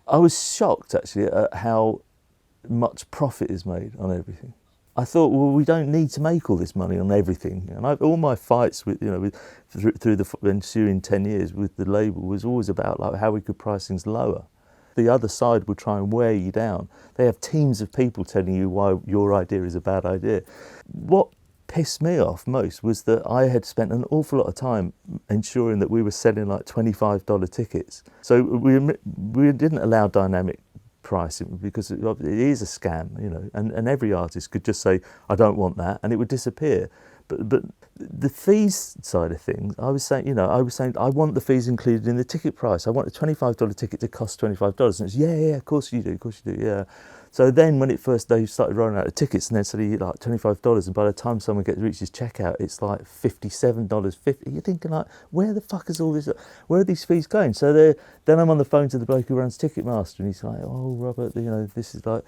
I was shocked actually at how much profit is made on everything. I thought, well, we don't need to make all this money on everything. And all my fights with, through the ensuing 10 years with the label was always about like how we could price things lower. The other side would try and wear you down. They have teams of people telling you why your idea is a bad idea. What pissed me off most was that I had spent an awful lot of time ensuring that we were selling like $25 tickets. So we didn't allow dynamic pricing because it is a scam, and every artist could just say, I don't want that, and it would disappear. But the fees side of things, I was saying I want the fees included in the ticket price. I want a $25 ticket to cost $25. And it's yeah, of course you do, yeah. So then when they started rolling out the tickets, and then suddenly like $25, and by the time someone reaches checkout, it's like $57.50. You're thinking like, where the fuck is all this? Where are these fees going? So then I'm on the phone to the bloke who runs Ticketmaster, and he's like, oh, Robert, this is like,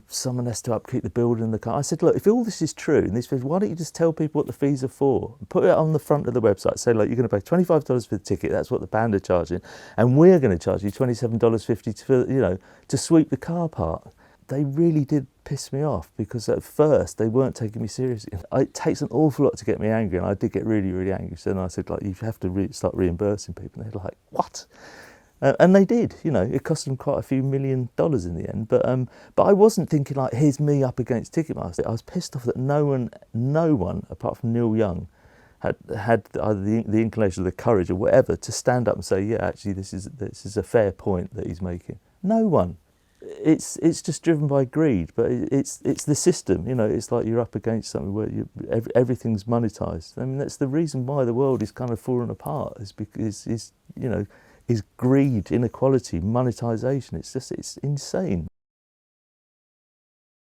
someone has to upkeep the building and the car. I said, look, if all this is true, and this, why don't you just tell people what the fees are for? Put it on the front of the website. Say, like, you're going to pay $25 for the ticket. That's what the band are charging, and we're going to charge you $27.50 to sweep the car park. They really did piss me off because at first they weren't taking me seriously. It takes an awful lot to get me angry, and I did get really, really angry. So then I said, like, you have to start reimbursing people. And they're like, what? And they did, it cost them quite a few $1 million in the end. But I wasn't thinking like, here's me up against Ticketmaster. I was pissed off that no one apart from Neil Young had either the inclination or the courage or whatever to stand up and say, yeah, actually this is a fair point that he's making. No one. It's just driven by greed, but it's the system. It's like you're up against something where everything's monetized. I mean, that's the reason why the world is kind of falling apart. Is because is greed, inequality, monetization. It's insane.